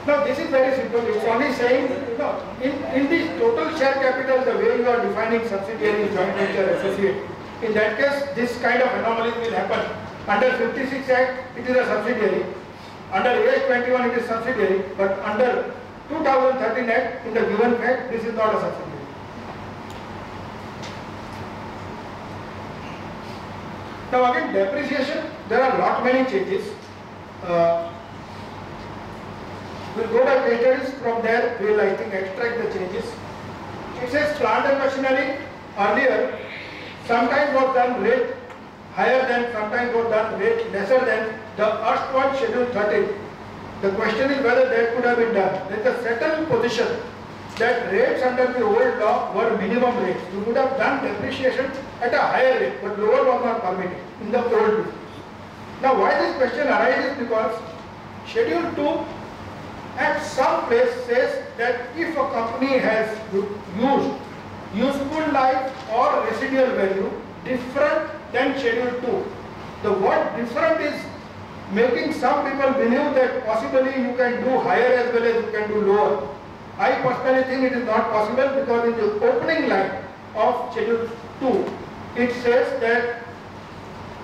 Now this is very simple. It's only saying, in the total share capital, the way you are defining subsidiary, joint venture, associate, in that case, this kind of anomalies will happen. Under 56 Act, it is a subsidiary. Under AS 21, it is subsidiary. But under 2013 Act, in the given fact, this is not a subsidiary. Now again, depreciation, there are lot many changes. We'll go by case studies. From there, we'll I think extract the changes. It says plant and machinery. Earlier, sometimes was done rate higher than, sometimes was done rate lesser than the erstwhile schedule 13. The question is whether that could have been done. There is a settled position that rates under the old law were minimum rates. You could have done depreciation at a higher rate, but lower was not permitted in the old. Now, why this question arises? Because Schedule 2 at some place says that if a company has used useful life or residual value different than Schedule 2, the word different is making some people believe that possibly you can do higher as well as you can do lower. I personally think it is not possible, because in the opening line of Schedule 2, it says that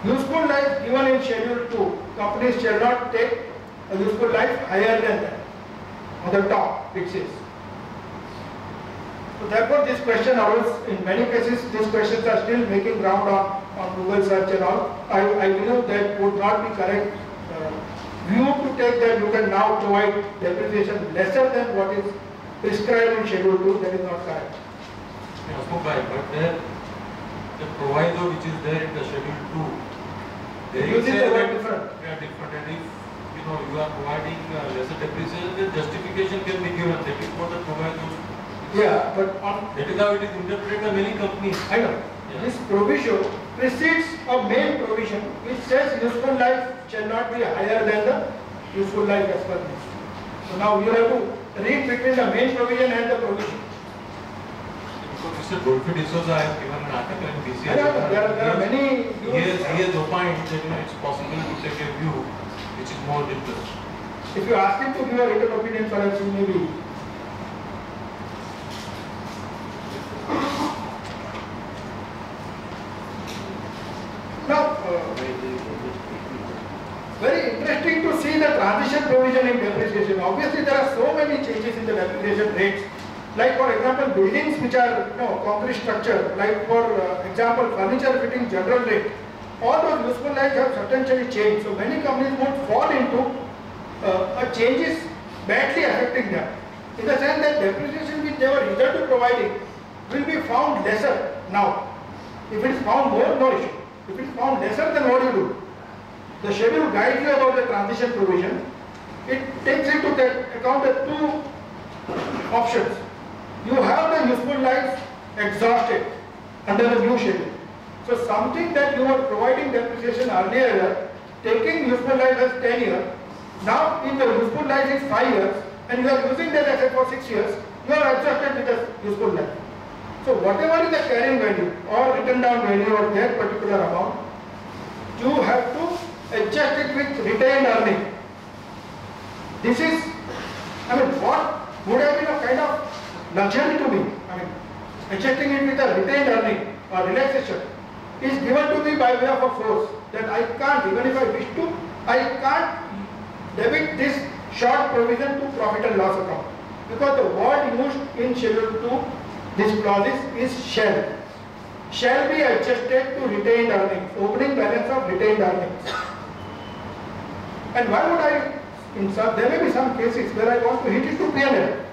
useful life given in Schedule 2, companies shall not take a useful life higher than that. On the top, it says. So therefore, this question arose in many cases. These questions are still making round on Google search and all. I believe that would not be correct view to take that you can now provide depreciation lesser than what is prescribed in Schedule 2. That is not correct. But there, the proviso which is there in the Schedule 2, they use say the word that different. they are different, and if you are providing lesser depreciation, then justification can be given. That is what the proviso. Yeah, but that is how it is interpreted by many companies. I know. Yeah. This provision precedes a main provision which says useful life shall not be higher than the useful life as per this. So now you have to read between the main provision and the provision. Because Mr. Goldfield D'Souza has given an article in BCS. There are many. He has opined that it's possible to take a view which is more general. If you ask him to give a written opinion, perhaps he may be. Now, very interesting to see the transition provision in depreciation. Obviously, there are so many changes in the depreciation rates. Like for example, buildings which are concrete structure, like for example, furniture fitting general rate. All those useful lives have substantially changed. So many companies would fall into changes badly affecting them. In the sense that depreciation which they were hitherto providing will be found lesser now. If it is found more, no issue. If it is found lesser, then what do you do? The schedule guides you about the transition provision. It takes into account the two options. You have the useful lives exhausted under the new schedule. So something that you were providing depreciation earlier, taking useful life as 10 years, now if the useful life is 5 years and you are using that asset for 6 years, you are exhausted with the useful life. So whatever is the carrying value or written down value of that particular amount, you have to adjust it with retained earning. This is, what would have been a kind of luxury to me. Adjusting it with a retained earning or relaxation is given to me by way of a force that I can't, even if I wish to, I can't debit this short provision to profit and loss account. Because the word used in Schedule 2, this clause is shall. Shall be adjusted to retained earnings, opening balance of retained earnings. And why would I, there may be some cases where I want to hit it to P&L.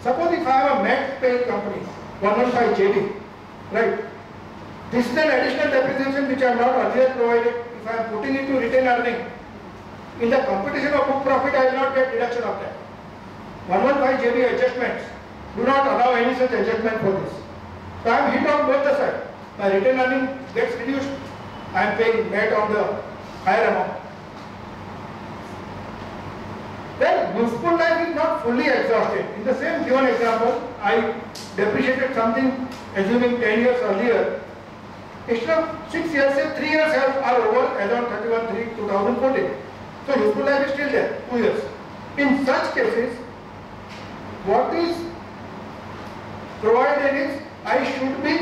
Suppose if I have a MAT paying company, 115 JD, right? This is an additional depreciation which I have not earlier provided. If I am putting it to retained earning, in the computation of book profit, I will not get deduction of that. 115 JD adjustments do not allow any such adjustment for this. So I am hit on both the sides. My retained earning gets reduced. I am paying MAT on the higher amount. Then useful life is not fully exhausted. In the same given example, I depreciated something assuming 10 years earlier. Instead of 6 years, say 3 years are over as on 31/3/2014. So useful life is still there, 2 years. In such cases, what is provided is I should be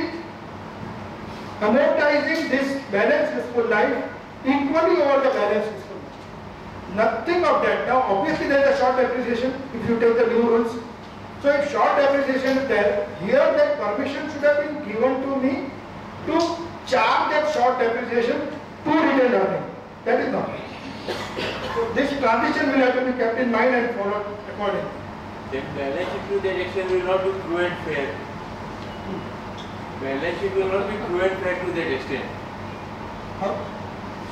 amortizing this balance useful life equally over the balance useful life. Nothing of that. Now obviously there is a short depreciation if you take the new rules. So if short depreciation is there, here that permission should have been given to me to charge that short depreciation to retained earning. That is not. So this transition will have to be kept in mind and followed accordingly. Then balance sheet to that extent will not be true and fair. Balance sheet will not be true and fair to that extent. How?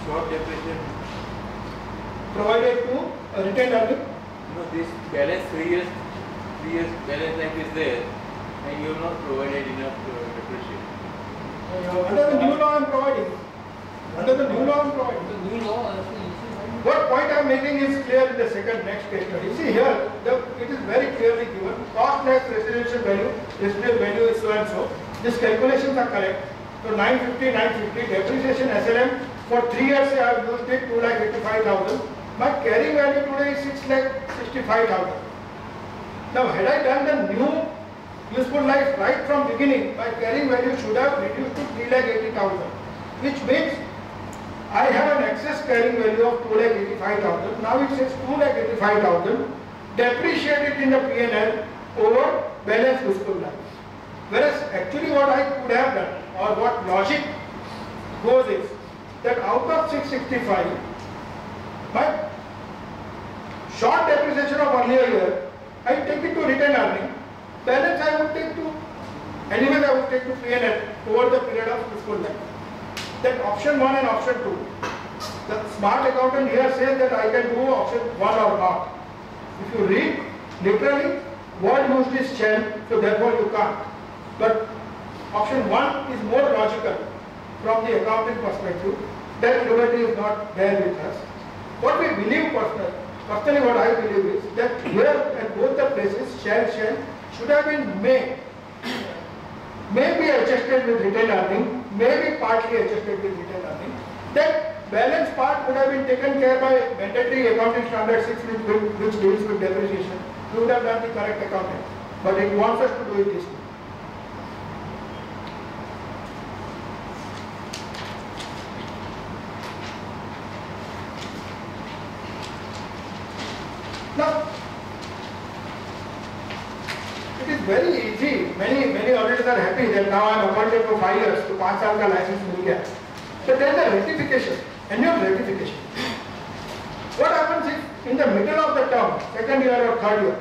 Short depreciation. Provided to retained earning. No, this balance 3 years balance life is there and you have not provided enough depreciation. Under the new law I am providing. Under the new law I am providing. The new law What point I am making is clear in the second next statement. You see here, it is very clearly given. Cost less residential value is so and so. These calculations are correct. So 950, 950, depreciation SLM for 3 years I have used it 2,85,000. My carrying value today is 6,65,000. Now had I done the new useful life right from beginning, my carrying value should have reduced to 3,80,000, which means I have an excess carrying value of 2,85,000. Now it says 2,85,000, depreciate it in the P&L over balance useful life. Whereas actually what I could have done, or what logic goes is, that out of 665, my short depreciation of earlier year, I take it to retained earning, balance I would take to, anyways I would take to P&L over the period of useful life. That option 1 and option 2. The smart accountant here says that I can do option 1 or not. If you read literally, word used is shall, so therefore you can't. But option 1 is more logical from the accounting perspective. That liberty is not there with us. What we believe personally what I believe is that here at both the places shall should have been may be adjusted with retained earning, may be partly adjusted with retained earning. That balance part would have been taken care by mandatory accounting standard 6 which deals with depreciation. We would have done the correct accounting. But it wants us to do it this way. Now, it is very easy. Many auditors are happy that now I am appointed for 5 years to 5 साल का license मिल गया. But there is a ratification, annual ratification. What happens if in the middle of the term, second year or third year,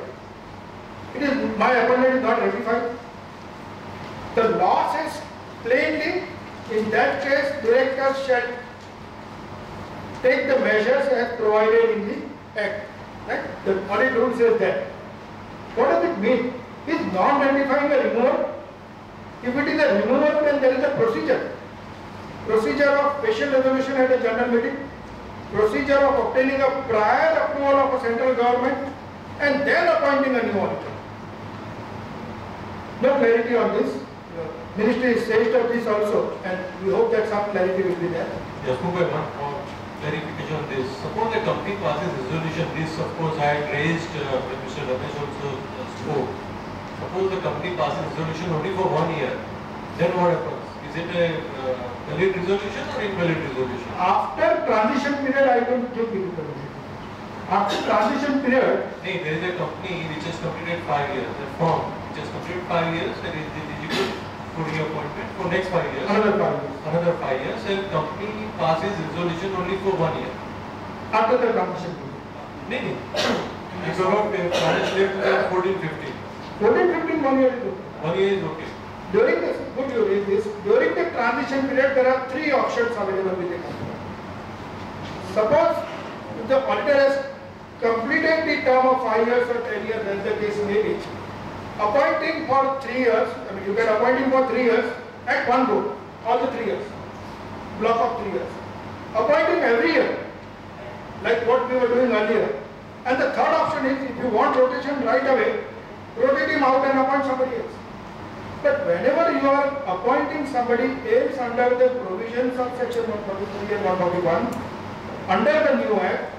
it is my appointment is not ratified? The law says plainly, in that case, directors shall take the measures as provided in the Act. Right? The audit rule says that. What does it mean? Is non-ratifying a removal? If it is a removal, then there is a procedure. Procedure of special resolution at a general meeting, procedure of obtaining a prior approval of a central government, and then appointing a new auditor. No clarity on this. Ministry is seized of this also, and we hope that some clarity will be there. Yes, Mumbai, one more clarification on this. Suppose the company passes resolution, this of course I had raised when Mr. Ramesh also spoke. Suppose the company passes resolution only for 1 year, then what happens? Is it a valid resolution or invalid resolution? After transition period, I don't think it is valid. After transition period, there is a company which has completed 5 years, a firm which has completed 5 years and is eligible for reappointment for next 5 years. Another 5 years. Another 5 years, and company passes resolution only for 1 year. After the transition period. No. If you have financial year 14-15. 14-15, 1 year is okay. 1 year is okay. During this, good you raise this, during the transition period, there are 3 options available with the company. Suppose if the auditor has completed the term of 5 years or 10 years, as the case may be, appointing for 3 years, I mean you can appoint him for 3 years at one go, all the 3 years, block of 3 years. Appointing every year, like what we were doing earlier. And the third option is, if you want rotation right away, rotate him out and appoint somebody else. But whenever you are appointing somebody else under the provisions of section 143 and 141, under the new Act,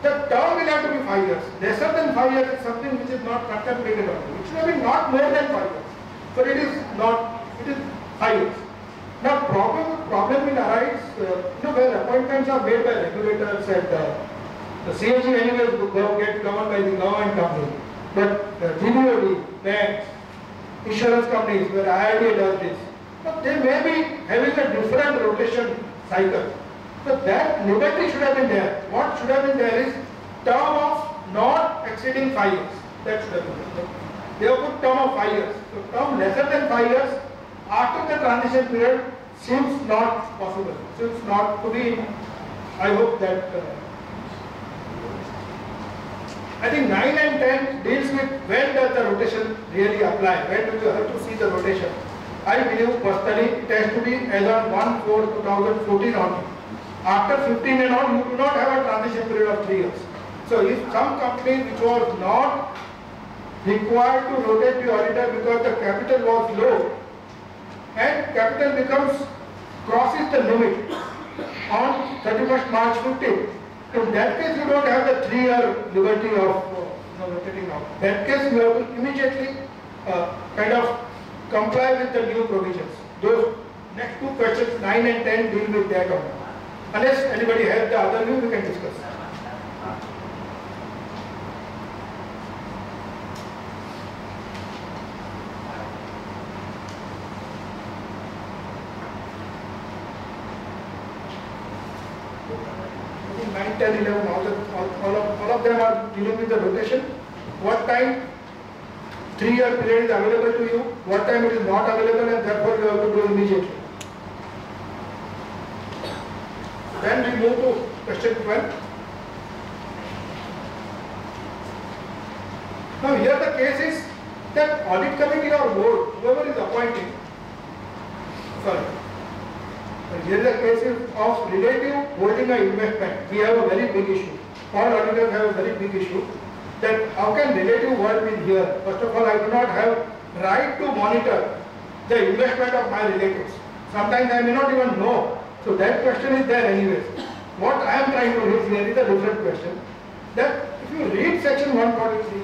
the term will have to be 5 years. Lesser than 5 years is something which is not contemplated on. It should have been not more than 5 years. But it is not, it is 5 years. Now problem will arise, where appointments are made by regulators and the CAG anyways get governed by the government company. But GBOD, banks, insurance companies where IRDA does this, but they may be having a different rotation cycle. So that liberty should have been there. What should have been there is term of not exceeding 5 years. That should have been there. They have put term of 5 years. So term lesser than 5 years after the transition period seems not possible. Seems not to be. I hope that. I think 9 and 10 deals with when does the rotation really apply. When do you have to see the rotation? I believe personally it has to be as on 1/4/2014 only. After 15 and on, you do not have a transition period of 3 years. So if some company which was not required to rotate the auditor because the capital was low and capital crosses the limit on 31st March 15, in that case you don't have the 3-year liberty of rotating out. In that case you have to immediately kind of comply with the new provisions. Those next two questions 9 and 10 deal with that only. Unless anybody has the other view, we can discuss. I think 9, 10, 11, all of them are dealing with the rotation. What time 3-year period is available to you, what time it is not available, and therefore you have to do immediately. Then we move to question 12. Now here the case is that audit committee or board, whoever is appointing, here the case is of relative holding an investment. We have a very big issue. All auditors have a very big issue. That how can relative hold be here? First of all, I do not have right to monitor the investment of my relatives. Sometimes I may not even know. So that question is there anyways. What I am trying to raise here is a different question. That if you read section 143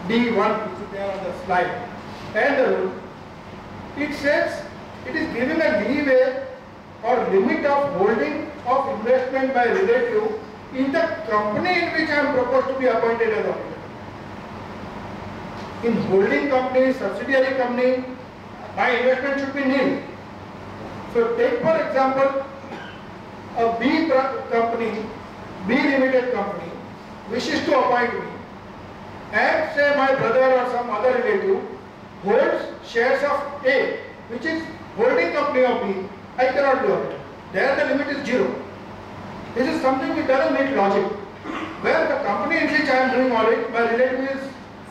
D1, which is there on the slide, and the rule, it says it is giving a leeway or limit of holding of investment by relative in the company in which I am proposed to be appointed as auditor. In holding company, subsidiary company, my investment should be nil. So take for example a B company, B limited company wishes to appoint me, and say my brother or some other relative holds shares of A, which is holding company of B. I cannot do it. There the limit is 0. This is something which doesn't make logic. Where the company in which I am doing audit, my relative is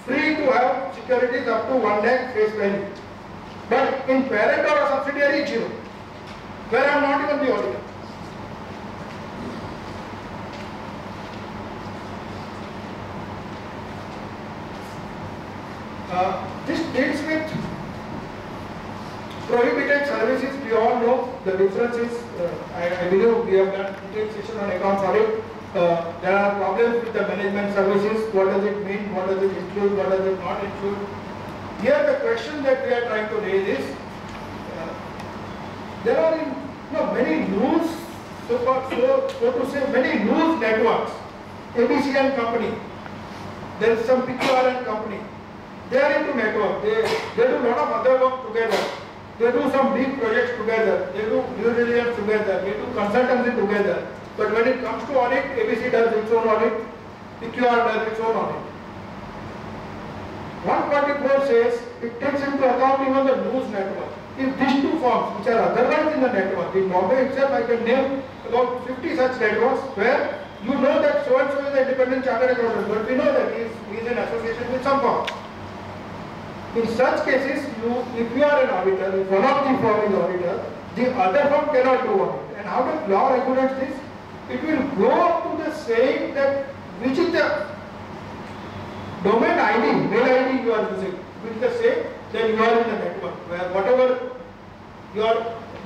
free to have securities up to 1 lakh face value. But in parent or a subsidiary, 0. Where I am not even the auditor. This deals with prohibited services. We all know the differences. I believe we have done detailed session on accounts audit. There are problems with the management services. What does it mean? What does it include? What does it not include? Here the question that we are trying to raise is, there are many news, so to say, many news networks. ABC and company. There is some PQRN company. They are into network. They do a lot of other work together. They do some big projects together. They do due diligence together. They do consultancy together. But when it comes to audit, ABC does its own audit. PQR does its own audit. 144 says it takes into account even the news network. If these two firms, which are otherwise in the network, in Bombay itself I can name about 50 such networks where you know that so and so is an independent chartered accountant, but we know that he is in association with some firm. In such cases, if you are an auditor, if one of the firm is auditor, the other firm cannot do audit. And how does law regulate this? It will go up to the saying that which is the domain ID, mail ID you are using. Which is the same, then you are in the network where whatever your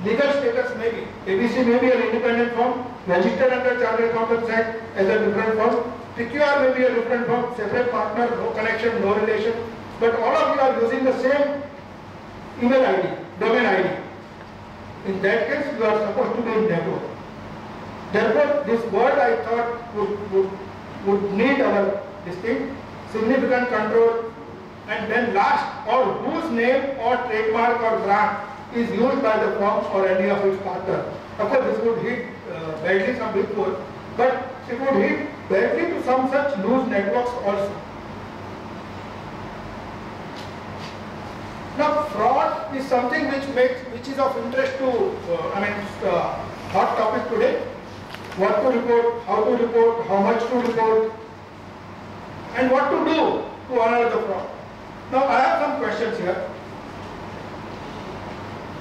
legal status may be. ABC may be an independent firm, registered under Chartered Accountants Act as a different firm. PQR may be a different firm, separate partner, no connection, no relation, but all of you are using the same email ID, domain ID. In that case, you are supposed to be in network. Therefore, this word I thought would need our distinct, significant control, and then last, or whose name or trademark or brand is used by the firm or any of its partners. Of course, this would hit badly some before, but it would hit badly to some such loose networks also. Now, fraud is something which is of interest to, hot topic today. What to report, how much to report, and what to do to honor the fraud. Now, I have some questions here.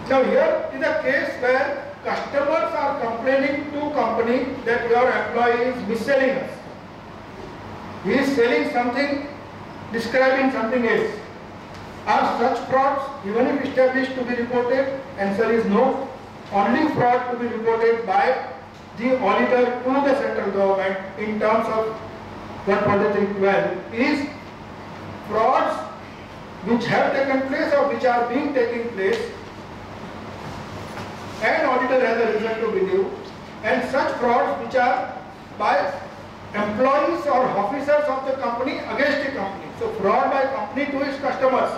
Now, here is a case where customers are complaining to company that your employee is mis-selling us. He is selling something, describing something else. Are such frauds, even if established, to be reported? Answer is no. Only fraud to be reported by the auditor to the central government in terms of 143(12) is frauds which have taken place or which are being taking place, and auditor has a reason to believe, and such frauds which are by employees or officers of the company against the company. So fraud by company to its customers,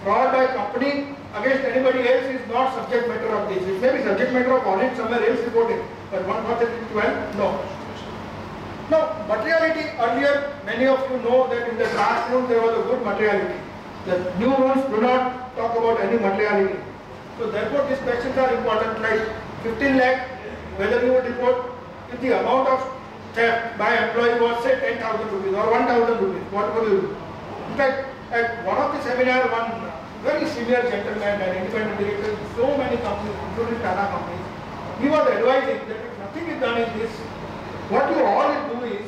fraud by company against anybody else is not subject matter of this. It may be subject matter of audit somewhere else reporting, but 143(12), no. Now, materiality, earlier many of you know that in the classroom there was a good materiality. The new rules do not talk about any materiality. So therefore these questions are important, like 15 lakh, whether you would report if the amount of theft by employee was say 10,000 rupees or 1,000 rupees, what would you do? In fact, at one of the seminar, one very senior gentleman and independent director in so many companies, including Tata companies, he was advising that if nothing is done in this, what you all do is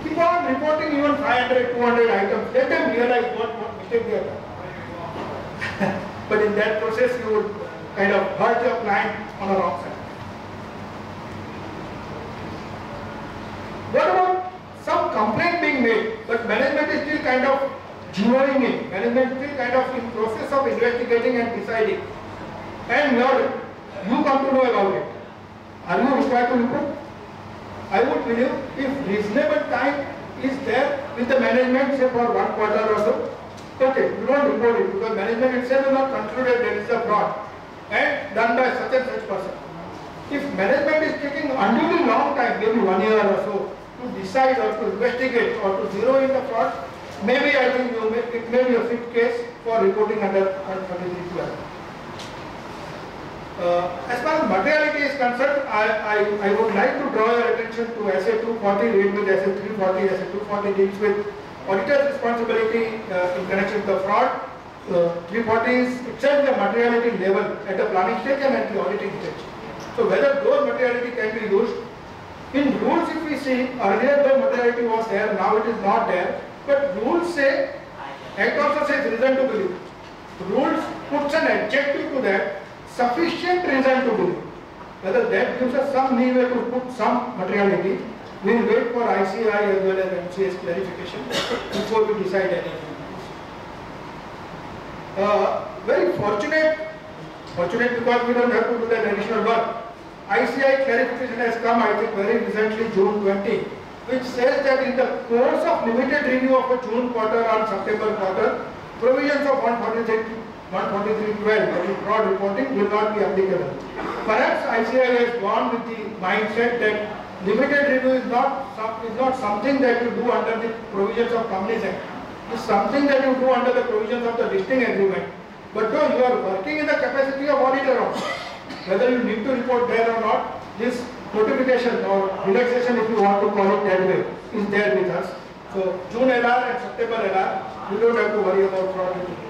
keep on reporting even 500, 200 items. Let them realize what mistake they have done. But in that process, you would kind of hurt your client on a wrong side. What about some complaint being made, but management is still kind of zeroing in. Management is still kind of in process of investigating and deciding. And you come to know about it. Are you required to report? I would believe if reasonable time is there with the management, say for 1 quarter or so, okay, you don't report it because management itself has not concluded there is a fraud and done by such and such person. If management is taking unduly long time, maybe 1 year or so, to decide or to investigate or to zero in the fraud, maybe I think it may be a fit case for reporting under 143(12). As far as materiality is concerned, I would like to draw your attention to SA 240, read with SA 340. SA 240 deals with auditor's responsibility in connection with the fraud. 340 is itself the materiality level at the planning stage and at the auditing stage. So whether those materiality can be used. In rules, if we see, earlier the materiality was there, now it is not there. But rules say, Act also says reason to believe. Rules puts an adjective to that, sufficient reason to believe. Whether that gives us some leeway to put some materiality, we will wait for ICI as well as MCS clarification before we decide anything. Very fortunate because we don't have to do that additional work. ICI clarification has come, I think, very recently, June 20, which says that in the course of limited review of a June quarter or September quarter, provisions of 143(12), that is fraud reporting, will not be applicable. Perhaps ICI has gone with the mindset that limited review is not something that you do under the provisions of Companies Act. It's something that you do under the provisions of the listing agreement. But though you are working in the capacity of auditor also, whether you need to report there or not, this notification or relaxation, if you want to call it that way, is there with us. So June LR and September LR, you don't have to worry about fraud reporting.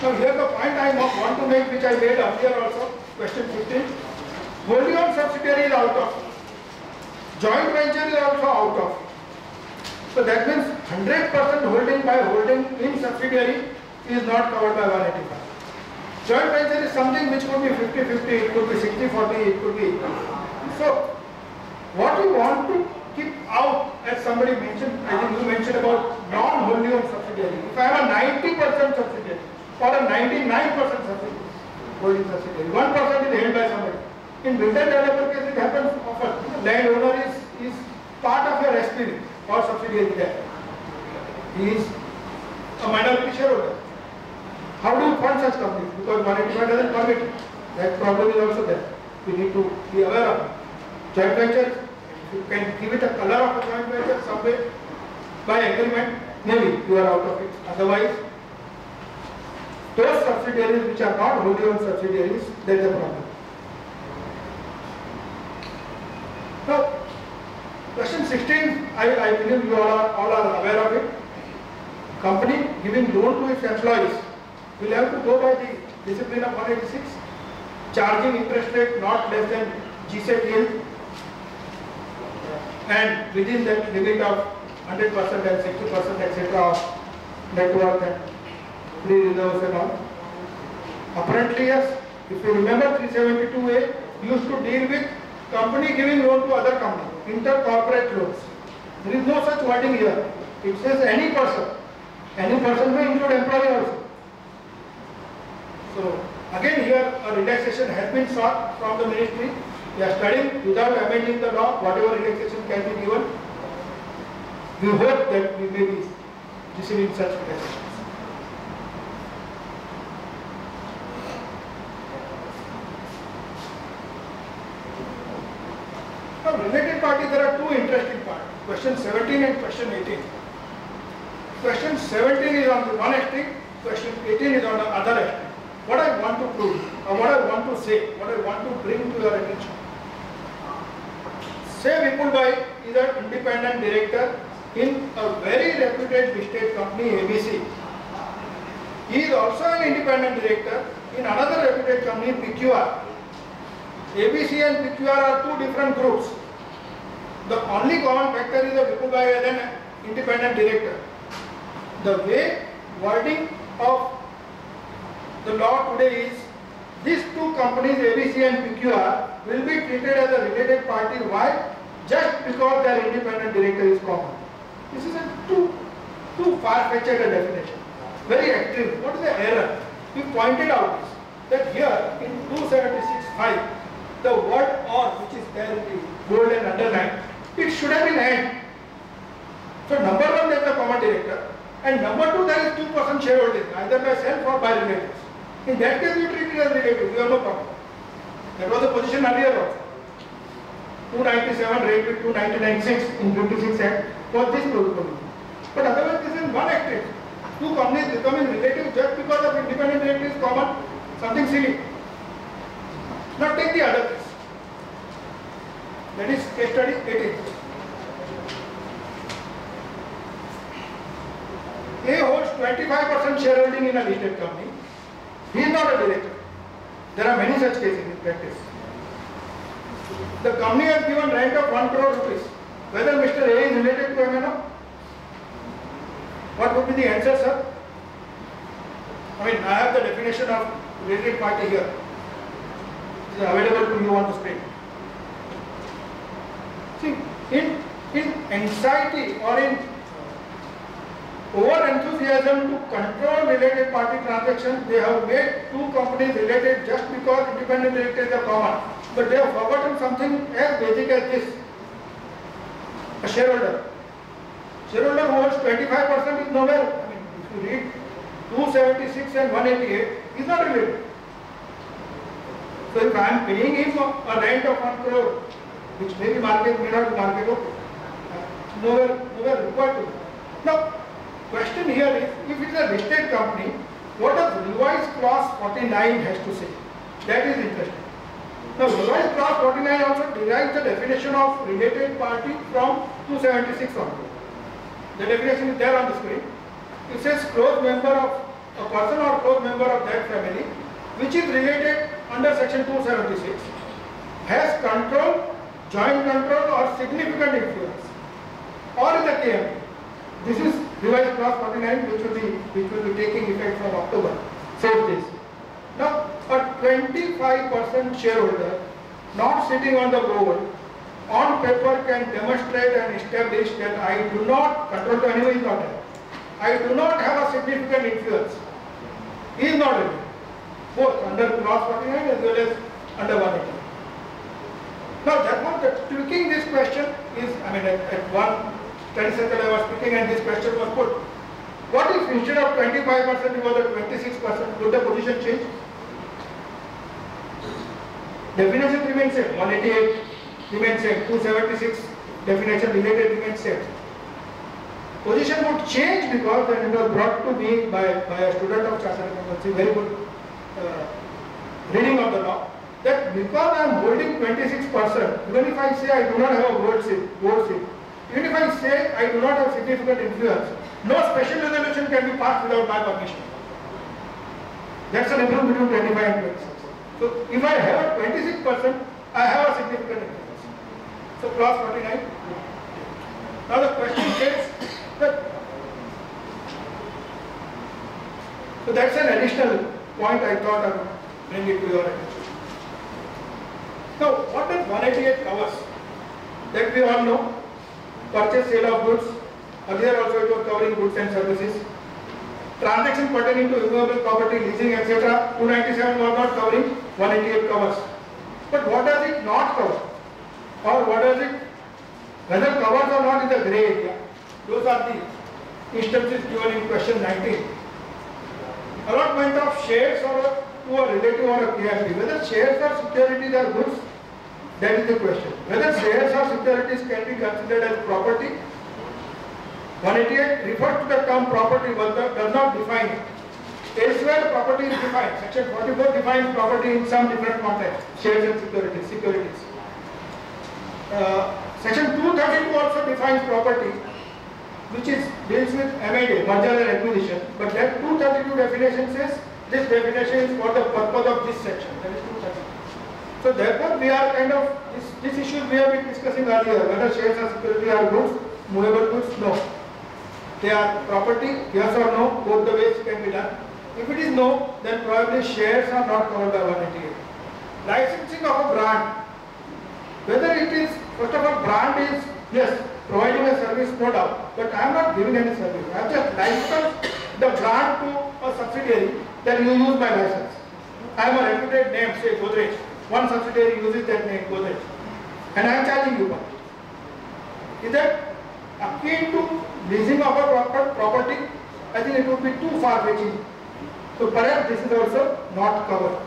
Now here the point I want to make, which I made earlier also, question 15. Wholly owned subsidiary is out of. Joint venture is also out of. So that means 100% holding by holding in subsidiary is not covered by 185. Joint venture is something which could be 50-50, it could be 60-40, it could be. So, what you want to keep out, as somebody mentioned, I think you mentioned about non-wholly owned subsidiary. If I have a 90% subsidiary or a 99% subsidiary, holding subsidiary, 1% is held by somebody. In builder developer case, it happens often. Landowner is part of your SPV or subsidiary there. He is a minority shareholder. How do you fund such companies? Because 185 doesn't permit it. That problem is also there. We need to be aware of it. Joint ventures, you can give it a color of a joint venture some way by agreement, maybe you are out of it. Otherwise, those subsidiaries which are not wholly owned subsidiaries, there is a problem. Now, question 16, I believe you all are aware of it. Company giving loan to its employees will have to go by the discipline of 186, charging interest rate not less than GSET yield and within that limit of 100% and 60% etc. of net worth and free reserves and all. Apparently yes, if you remember 372A used to deal with company giving loan to other company, inter-corporate loans. There is no such wording here. It says any person. Any person may include employee also. So again here a relaxation has been sought from the ministry. We are studying without amending the law, whatever relaxation can be given. We hope that we may be receiving such relaxations. Now related parties, there are two interesting parts. Question 17 and question 18. Question 17 is on the one extreme, question 18 is on the other extreme. What I want to prove, or what I want to say, what I want to bring to your attention. Say Vipul Bhai is an independent director in a very reputed listed company, ABC. He is also an independent director in another reputed company, PQR. ABC and PQR are two different groups. The only common factor is that Vipul Bhai as an independent director. The way wording of the law today is, these two companies, ABC and PQR, will be treated as a related party. Why? Just because their independent director is common. This is a too far-fetched a definition. Very extreme. What is the error? We pointed out this, that here in 276(5), the word or, which is there in the bold and underlined, it should have been and. So number one, there is a common director, and number two, there is 2% shareholding, either by self or by relatives. In that case, you treat it as relative, you have no problem. That was the position earlier also. 297 rate with 299.6 in 56 Act was this provision. But otherwise, this is one extreme. Two companies becoming relative just because of independent director is common, something silly. Now take the other case. That is case study 18. A holds 25% shareholding in a listed company. He is not a director. There are many such cases in practice. The company has given rent of 1 crore rupees. Whether Mr. A is related to MNO? What would be the answer, sir? I mean, I have the definition of related party here. It is available to you on the screen. See, in anxiety or in over-enthusiasm to control related party transactions, they have made two companies related just because independent directors are common. But they have forgotten something as basic as this. A shareholder. Shareholder who holds 25% is nowhere. I mean, if you read 276 and 188, he is not related. So if I am paying him a rent of 1 crore, which may be market, may not be market, okay. Nowhere required to. Now, question here is, if it is a listed company, what does revised clause 49 has to say? That is interesting. Now, revised clause 49 also derives the definition of related party from 276 onward. The definition is there on the screen. It says close member of a person or close member of that family which is related under section 276 has control, joint control or significant influence or is a KMP. This is revised clause 49 which will be taking effect from October 4th days. Now 25% shareholder not sitting on the board on paper can demonstrate and establish that I do not, control to anyway is not there. I do not have a significant influence. He is not able. Both under clause 49 as well as under 180. Now therefore, tweaking this question is, at one study circle I was speaking and this question was put. What if instead of 25% it was at 26%? Would the position change? Definition remains same. 188 remains same. 276 definition related remains same. Position would change because then it was brought to me by a student of Chartered Accountancy, very good reading of the law, that because I am holding 26%, even if I say I do not have a board seat, even if I say I do not have significant influence, no special resolution can be passed without my permission. That's the difference between 25 and 26. So if I have 26%, I have a significant influence. So clause 49. Now the question is that, so that's an additional point I thought I would bring it to your attention. Now what does 188 covers? That we all know. Purchase, sale of goods. Earlier also it was covering goods and services. Transaction pertaining to immovable property, leasing, etc. 297 was not covering, 188 covers. But what does it not cover? Or what does it, whether covers or not, is the grey area. Those are the instances given in question 19. Allotment of shares or to a relative or a KFP. Whether shares or securities are goods, that is the question. Whether shares or securities can be considered as property. 188 refers to the term property but does not define it. Elsewhere property is defined. Section 44 defines property in some different contexts. Shares and securities. Section 232 also defines property, which deals with M&A, merger and acquisition. But that 232 definition says this definition is for the purpose of this section. That is 232. So therefore we are this issue we have been discussing earlier, whether shares or security are goods, movable goods, no. They are property, yes or no, both the ways can be done. If it is no, then probably shares are not covered by 188. Licensing of a brand, whether it is, first of all, brand is, yes, providing a service, no doubt, but I am not giving any service. I have just licensed the brand to a subsidiary, then you use my license. I am a reputed name, say Godrej. One subsidiary uses that name, Godrej, and I am charging you one. Is that akin to leasing of a property? I think it would be too far-reaching. So perhaps this is also not covered.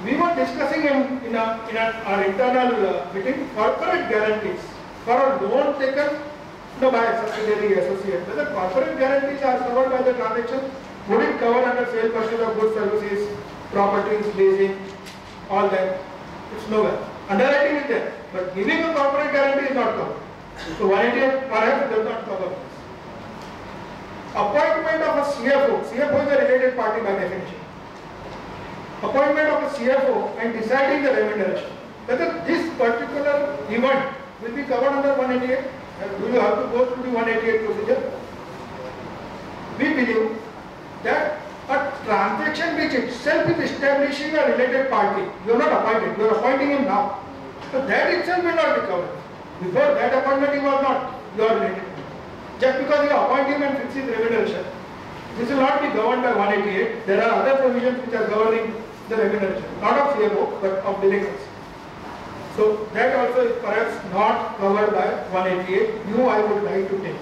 We were discussing in our internal meeting corporate guarantees for a loan taken by a subsidiary associate. Whether corporate guarantees are covered by the transaction, would it cover under sale, purchase of goods, services, properties, leasing, all that? It's nowhere. Underwriting is there, but giving a corporate guarantee is not covered. So 188 perhaps does not cover this. Appointment of a CFO. CFO is a related party by definition. Appointment of a CFO and deciding the remuneration. Whether this particular event will be covered under 188, do you have to go through the 188 procedure? We believe that a transaction which itself is establishing a related party, you are not appointed, you are appointing him now. So that itself will not be covered. Before that appointment he was not your related. Just because you appoint him and fix his remuneration, this will not be governed by 188. There are other provisions which are governing the remuneration, not of CFO but of directors. So that also is perhaps not covered by 188. You I would like to take.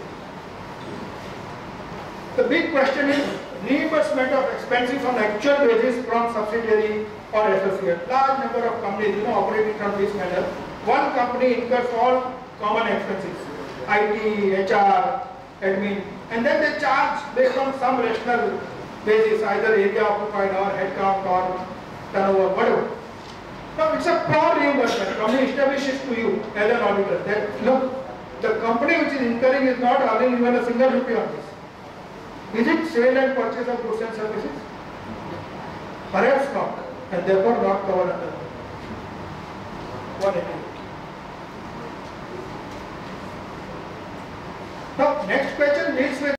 The big question is reimbursement of expenses on actual basis from subsidiary or associate. Large number of companies operating from this manner. One company incurs all common expenses, IT, HR, admin, and then they charge based on some rational basis, either area occupied or headcount or turnover, whatever. Now it's a pro reimbursement. The company establishes to you as an auditor that look, the company which is incurring is not earning even a single rupee on this. Is it sale and purchase of goods and services? Perhaps not, and therefore not covered under 188. Now, next question deals with